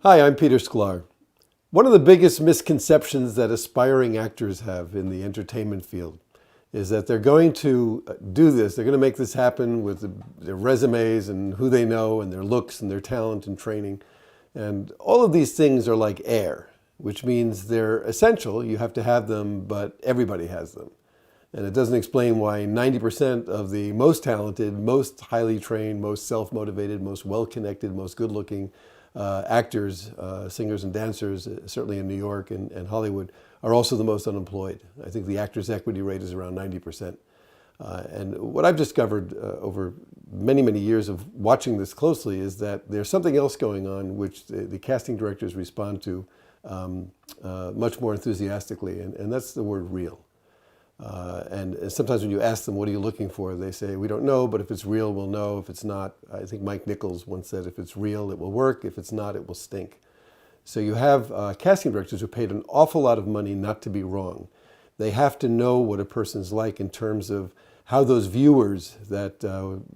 Hi, I'm Peter Sklar. One of the biggest misconceptions that aspiring actors have in the entertainment field is that they're going to do this, they're going to make this happen with their resumes and who they know and their looks and their talent and training. And all of these things are like air, which means they're essential, you have to have them, but everybody has them. And it doesn't explain why 90% of the most talented, most highly trained, most self-motivated, most well-connected, most good-looking actors, singers and dancers, certainly in New York and Hollywood, are also the most unemployed. I think the actors' equity rate is around 90%. And what I've discovered over many, many years of watching this closely is that there's something else going on which the casting directors respond to much more enthusiastically, and that's the word real. And sometimes when you ask them, what are you looking for? They say, we don't know, but if it's real, we'll know. If it's not, I think Mike Nichols once said, if it's real, it will work. If it's not, it will stink. So you have casting directors who paid an awful lot of money not to be wrong. They have to know what a person's like in terms of how those viewers that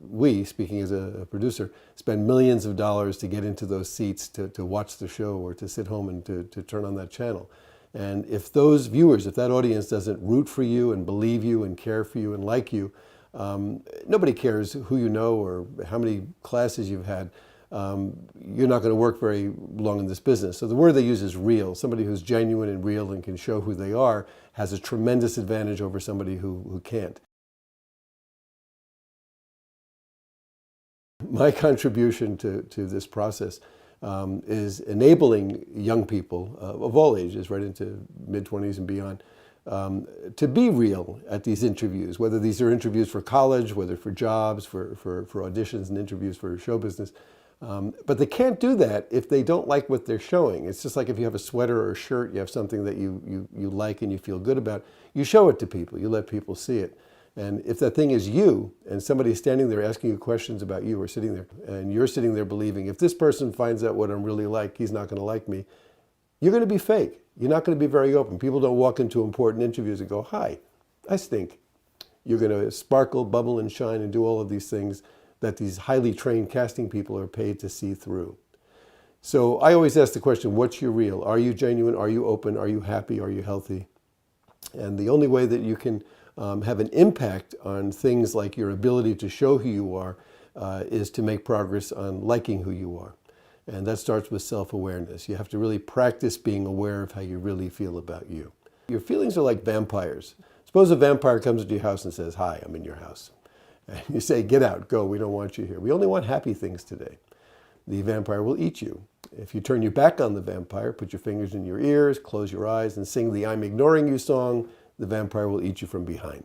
we, speaking as a producer, spend millions of dollars to get into those seats to watch the show or to sit home and to turn on that channel. And if those viewers, if that audience doesn't root for you and believe you and care for you and like you, nobody cares who you know or how many classes you've had. You're not going to work very long in this business. So the word they use is real. Somebody who's genuine and real and can show who they are has a tremendous advantage over somebody who can't. My contribution to this process is enabling young people of all ages, right into mid-20s and beyond, to be real at these interviews, whether these are interviews for college, whether for jobs, for auditions and interviews for show business. But they can't do that if they don't like what they're showing. It's just like if you have a sweater or a shirt, you have something that you like and you feel good about, you show it to people, you let people see it. And if that thing is you, and somebody's standing there asking you questions about you or sitting there, and you're sitting there believing, if this person finds out what I'm really like, he's not going to like me, you're going to be fake. You're not going to be very open. People don't walk into important interviews and go, hi, I stink. You're going to sparkle, bubble, and shine and do all of these things that these highly trained casting people are paid to see through. So I always ask the question, what's your real? Are you genuine? Are you open? Are you happy? Are you healthy? And the only way that you can have an impact on things like your ability to show who you are is to make progress on liking who you are. And that starts with self-awareness. You have to really practice being aware of how you really feel about you. Your feelings are like vampires. Suppose a vampire comes into your house and says, hi, I'm in your house. And you say, get out, go, we don't want you here. We only want happy things today. The vampire will eat you. If you turn your back on the vampire, put your fingers in your ears, close your eyes, and sing the I'm ignoring you song, the vampire will eat you from behind.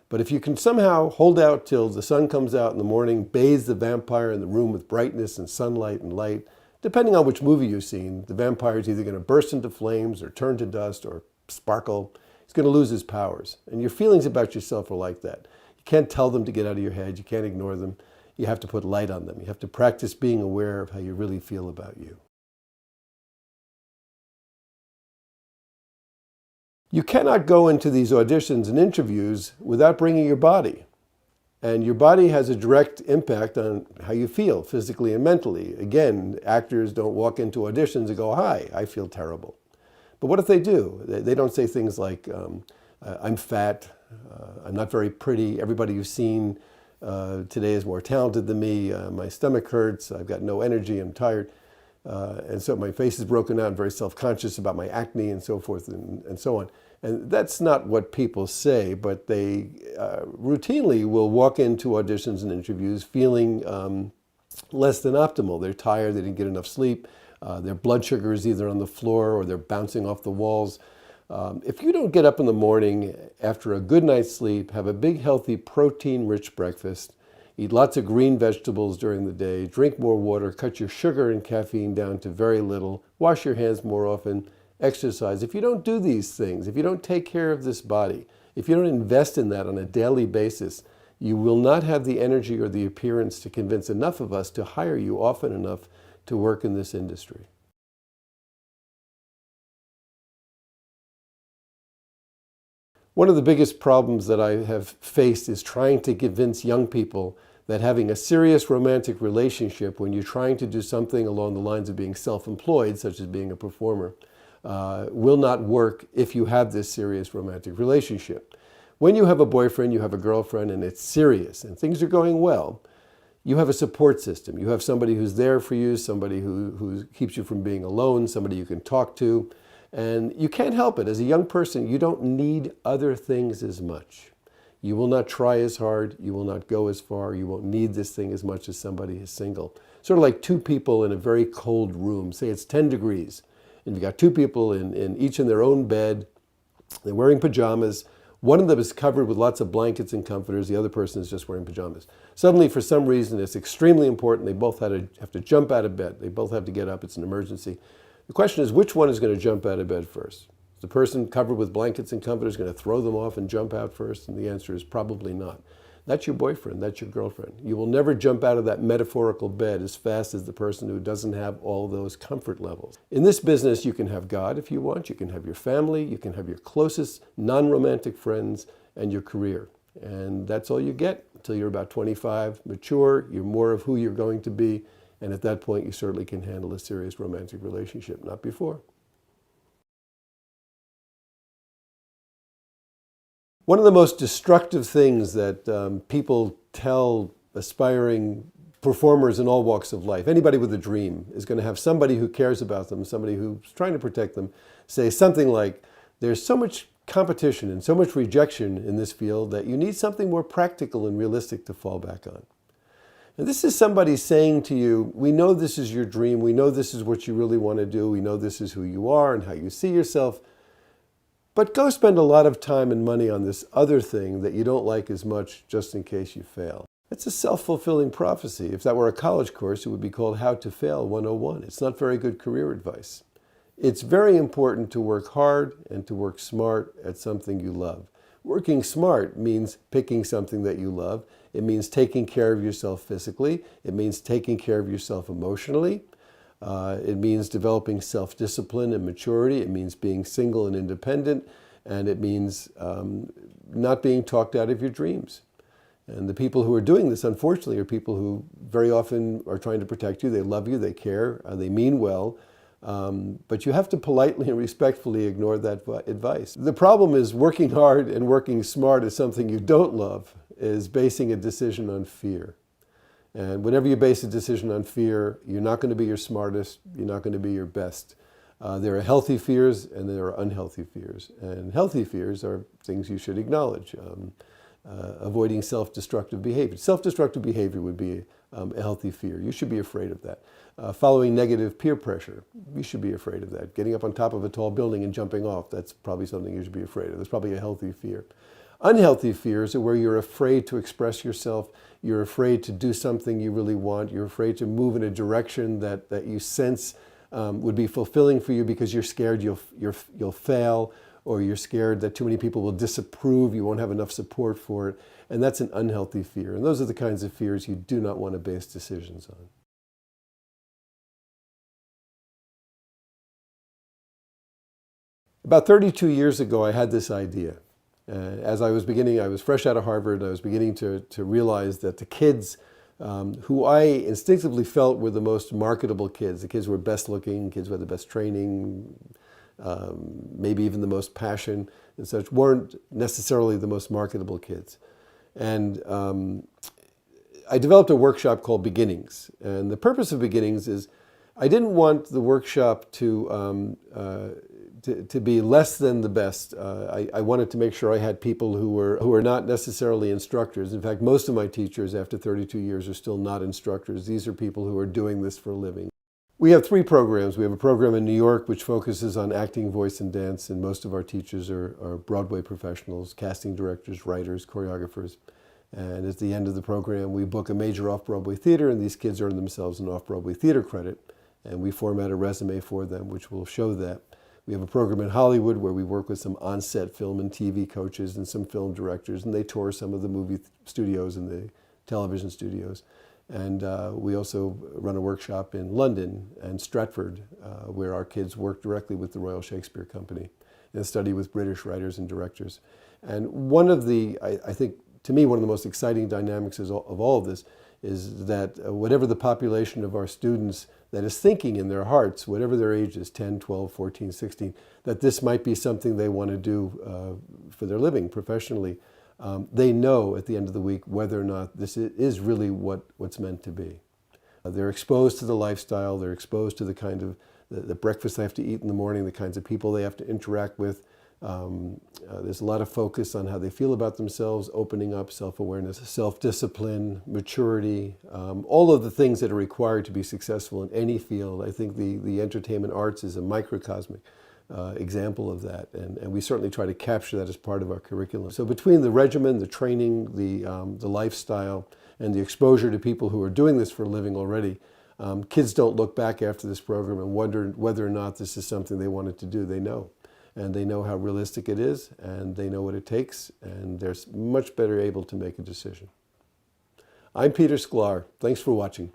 But if you can somehow hold out till the sun comes out in the morning, bathe the vampire in the room with brightness and sunlight and light, depending on which movie you've seen, the vampire is either going to burst into flames or turn to dust or sparkle. He's going to lose his powers. And your feelings about yourself are like that. You can't tell them to get out of your head. You can't ignore them. You have to put light on them. You have to practice being aware of how you really feel about you. You cannot go into these auditions and interviews without bringing your body. And your body has a direct impact on how you feel physically and mentally. Again, actors don't walk into auditions and go, hi, I feel terrible. But what if they do? They don't say things like, I'm fat, I'm not very pretty, everybody you've seen today is more talented than me, my stomach hurts, I've got no energy, I'm tired. And so my face is broken out, I'm very self-conscious about my acne and so forth and so on. And that's not what people say, but they routinely will walk into auditions and interviews feeling less than optimal. They're tired, they didn't get enough sleep, their blood sugar is either on the floor or they're bouncing off the walls. If you don't get up in the morning after a good night's sleep, have a big healthy protein-rich breakfast, eat lots of green vegetables during the day, drink more water, cut your sugar and caffeine down to very little, wash your hands more often, exercise. If you don't do these things, if you don't take care of this body, if you don't invest in that on a daily basis, you will not have the energy or the appearance to convince enough of us to hire you often enough to work in this industry. One of the biggest problems that I have faced is trying to convince young people that having a serious romantic relationship when you're trying to do something along the lines of being self-employed, such as being a performer, will not work if you have this serious romantic relationship. When you have a boyfriend, you have a girlfriend, and it's serious, and things are going well, you have a support system. You have somebody who's there for you, somebody who keeps you from being alone, somebody you can talk to, and you can't help it. As a young person, you don't need other things as much. You will not try as hard, you will not go as far, you won't need this thing as much as somebody who's single. Sort of like two people in a very cold room, say it's 10 degrees, and you've got two people each in their own bed, they're wearing pajamas, one of them is covered with lots of blankets and comforters, the other person is just wearing pajamas. Suddenly, for some reason, it's extremely important, they both have to jump out of bed, they both have to get up, it's an emergency. The question is, which one is going to jump out of bed first? The person covered with blankets and comforters going to throw them off and jump out first? And the answer is probably not. That's your boyfriend, that's your girlfriend. You will never jump out of that metaphorical bed as fast as the person who doesn't have all those comfort levels. In this business, you can have God if you want, you can have your family, you can have your closest non-romantic friends, and your career. And that's all you get until you're about 25, mature, you're more of who you're going to be, and at that point you certainly can handle a serious romantic relationship, not before. One of the most destructive things that people tell aspiring performers in all walks of life, anybody with a dream, is going to have somebody who cares about them, somebody who's trying to protect them, say something like, there's so much competition and so much rejection in this field that you need something more practical and realistic to fall back on. And this is somebody saying to you, we know this is your dream, we know this is what you really want to do, we know this is who you are and how you see yourself, but go spend a lot of time and money on this other thing that you don't like as much just in case you fail. It's a self-fulfilling prophecy. If that were a college course, it would be called How to Fail 101. It's not very good career advice. It's very important to work hard and to work smart at something you love. Working smart means picking something that you love. It means taking care of yourself physically. It means taking care of yourself emotionally. It means developing self-discipline and maturity. It means being single and independent. And it means not being talked out of your dreams. And the people who are doing this, unfortunately, are people who very often are trying to protect you. They love you, they care, they mean well. But you have to politely and respectfully ignore that advice. The problem is working hard and working smart at something you don't love is basing a decision on fear. And whenever you base a decision on fear, you're not going to be your smartest, you're not going to be your best. There are healthy fears and there are unhealthy fears. And healthy fears are things you should acknowledge. Avoiding self-destructive behavior. Self-destructive behavior would be a healthy fear. You should be afraid of that. Following negative peer pressure, you should be afraid of that. Getting up on top of a tall building and jumping off, that's probably something you should be afraid of. That's probably a healthy fear. Unhealthy fears are where you're afraid to express yourself, you're afraid to do something you really want, you're afraid to move in a direction that you sense would be fulfilling for you because you're scared you'll fail, or you're scared that too many people will disapprove, you won't have enough support for it, and that's an unhealthy fear. And those are the kinds of fears you do not want to base decisions on. About 32 years ago, I had this idea. As I was beginning, I was fresh out of Harvard, I was beginning to realize that the kids who I instinctively felt were the most marketable kids, the kids who were best looking, kids who had the best training, maybe even the most passion and such, weren't necessarily the most marketable kids. And I developed a workshop called Beginnings. And the purpose of Beginnings is I didn't want the workshop to be less than the best. I wanted to make sure I had people who were not necessarily instructors. In fact, most of my teachers after 32 years are still not instructors. These are people who are doing this for a living. We have 3 programs. We have a program in New York which focuses on acting, voice, and dance, and most of our teachers are Broadway professionals, casting directors, writers, choreographers. And at the end of the program, we book a major off-Broadway theater, and these kids earn themselves an off-Broadway theater credit, and we format a resume for them which will show that. We have a program in Hollywood where we work with some on-set film and TV coaches and some film directors, and they tour some of the movie studios and the television studios. And we also run a workshop in London and Stratford where our kids work directly with the Royal Shakespeare Company and study with British writers and directors. And one of the, I think, to me, one of the most exciting dynamics of all of this is that whatever the population of our students that is thinking in their hearts, whatever their age is, 10, 12, 14, 16, that this might be something they want to do for their living professionally, they know at the end of the week whether or not this is really what's meant to be. They're exposed to the lifestyle, they're exposed to the kind of the breakfast they have to eat in the morning, the kinds of people they have to interact with. There's a lot of focus on how they feel about themselves, opening up, self-awareness, self-discipline, maturity, all of the things that are required to be successful in any field. I think the entertainment arts is a microcosmic example of that, and we certainly try to capture that as part of our curriculum. So between the regimen, the training, the lifestyle, and the exposure to people who are doing this for a living already, kids don't look back after this program and wonder whether or not this is something they wanted to do. They know. And they know how realistic it is, and they know what it takes, and they're much better able to make a decision. I'm Peter Sklar. Thanks for watching.